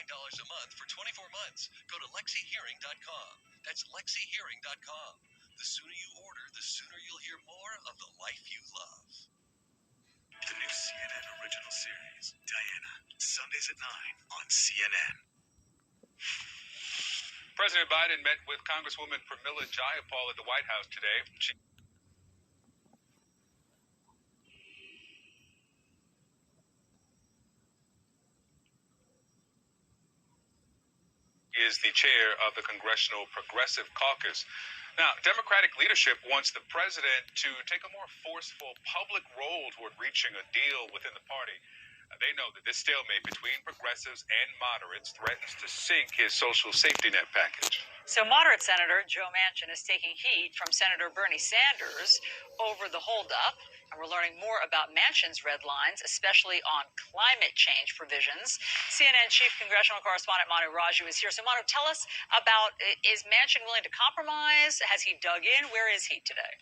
a month for 24 months. Go to LexiHearing.com. That's LexiHearing.com. The sooner you order, the sooner you'll hear more of the life you love. The new CNN original series, Diana, Sundays at 9 on CNN. President Biden met with Congresswoman Pramila Jayapal at the White House today. She is the chair of the Congressional Progressive Caucus. Now, Democratic leadership wants the president to take a more forceful public role toward reaching a deal within the party. They know that this stalemate between progressives and moderates threatens to sink his social safety net package. So moderate Senator Joe Manchin is taking heat from Senator Bernie Sanders over the holdup. And we're learning more about Manchin's red lines, especially on climate change provisions. CNN chief congressional correspondent Manu Raju is here. So Manu, tell us about, is Manchin willing to compromise? Has he dug in? Where is he today?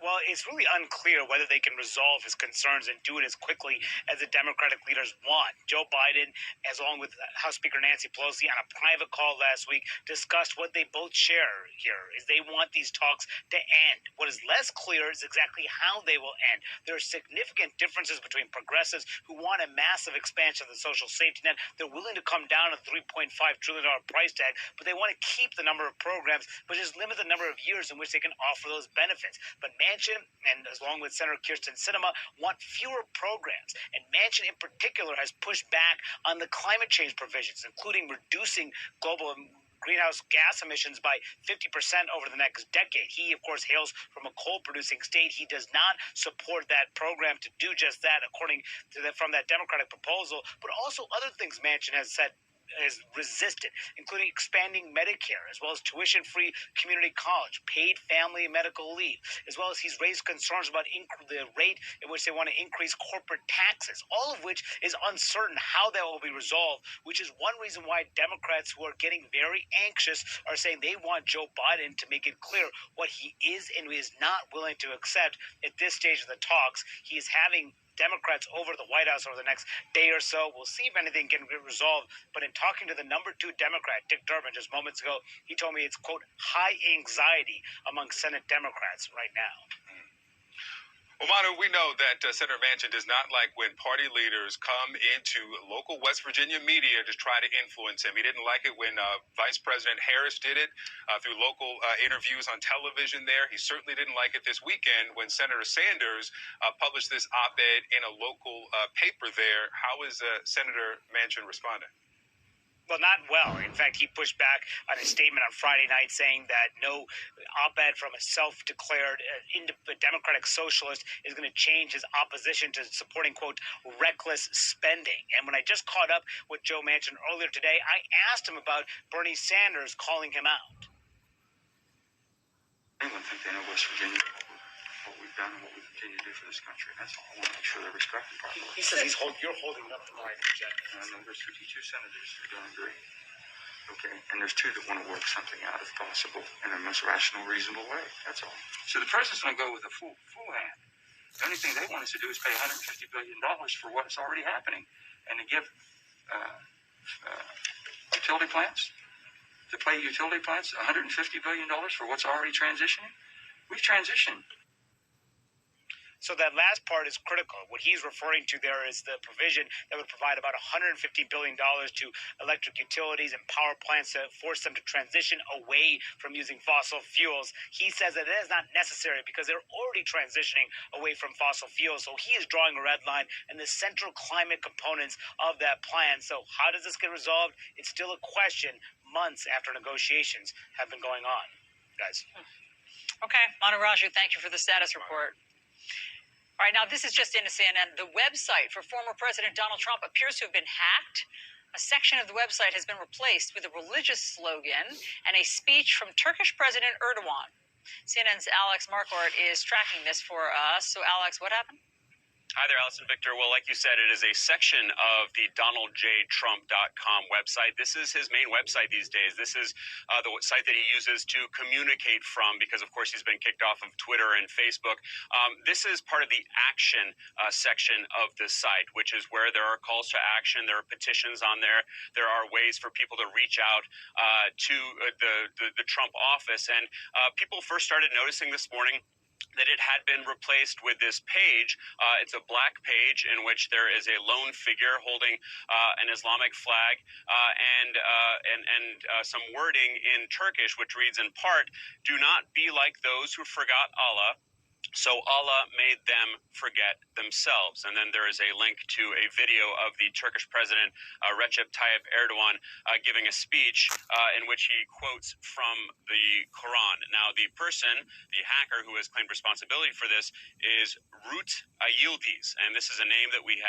Well, it's really unclear whether they can resolve his concerns and do it as quickly as the Democratic leaders want. Joe Biden, as along with House Speaker Nancy Pelosi, on a private call last week, discussed what they both share here, is they want these talks to end. What is less clear is exactly how they will end. There are significant differences between progressives who want a massive expansion of the social safety net. They're willing to come down to $3.5 trillion price tag, but they want to keep the number of programs, but just limit the number of years in which they can offer those benefits. But Manchin, and along with Senator Kyrsten Sinema, want fewer programs. And Manchin in particular has pushed back on the climate change provisions, including reducing global greenhouse gas emissions by 50% over the next decade. He, of course, hails from a coal-producing state. He does not support that program to do just that, according to from that Democratic proposal. But also other things Manchin has said is resisted, including expanding Medicare, as well as tuition-free community college, paid family medical leave, as well as he's raised concerns about the rate in which they want to increase corporate taxes, all of which is uncertain how that will be resolved, which is one reason why Democrats who are getting very anxious are saying they want Joe Biden to make it clear what he is and is not willing to accept at this stage of the talks. He is having Democrats over the White House over the next day or so. We'll see if anything can get resolved. But in talking to the number 2 Democrat, Dick Durbin, just moments ago, he told me it's, quote, high anxiety among Senate Democrats right now. Well, Manu, we know that Senator Manchin does not like when party leaders come into local West Virginia media to try to influence him. He didn't like it when Vice President Harris did it through local interviews on television there. He certainly didn't like it this weekend when Senator Sanders published this op-ed in a local paper there. How is Senator Manchin responding? Well, not well. In fact, he pushed back on his statement on Friday night saying that no op-ed from a self-declared Democratic socialist is going to change his opposition to supporting, quote, reckless spending. And when I just caught up with Joe Manchin earlier today, I asked him about Bernie Sanders calling him out. I don't think they know West Virginia, what we've done and what we continue to do for this country. That's all. I want to make sure they're respected properly. He says you're holding up the right agenda. And then there's 52 senators who don't agree. Okay, and there's 2 that want to work something out if possible in a most rational, reasonable way. That's all. So the president's going to go with a full hand. The only thing they want us to do is pay $150 billion for what's already happening, and to give utility plants, to pay utility plants $150 billion for what's already transitioning. We've transitioned. So that last part is critical. What he's referring to there is the provision that would provide about $150 billion to electric utilities and power plants to force them to transition away from using fossil fuels. He says that it is not necessary because they're already transitioning away from fossil fuels. So he is drawing a red line and the central climate components of that plan. So how does this get resolved? It's still a question months after negotiations have been going on, guys. Okay, Manu Raju, thank you for the status report. All right, now this is just into CNN. The website for former President Donald Trump appears to have been hacked. A section of the website has been replaced with a religious slogan and a speech from Turkish President Erdogan. CNN's Alex Marquardt is tracking this for us. So, Alex, what happened? Hi there, Allison Victor. Well, like you said, it is a section of the DonaldJTrump.com website. This is his main website these days. This is the site that he uses to communicate from because, of course, he's been kicked off of Twitter and Facebook. This is part of the action section of the site, which is where there are calls to action. There are petitions on there. There are ways for people to reach out to the Trump office. And people first started noticing this morning that it had been replaced with this page. It's a black page in which there is a lone figure holding an Islamic flag and some wording in Turkish, which reads in part, "Do not be like those who forgot Allah, so Allah made them forget themselves." And then there is a link to a video of the Turkish president, Recep Tayyip Erdogan, giving a speech in which he quotes from the Quran. Now, the person, the hacker who has claimed responsibility for this is Root Ayildiz. And this is a name that we have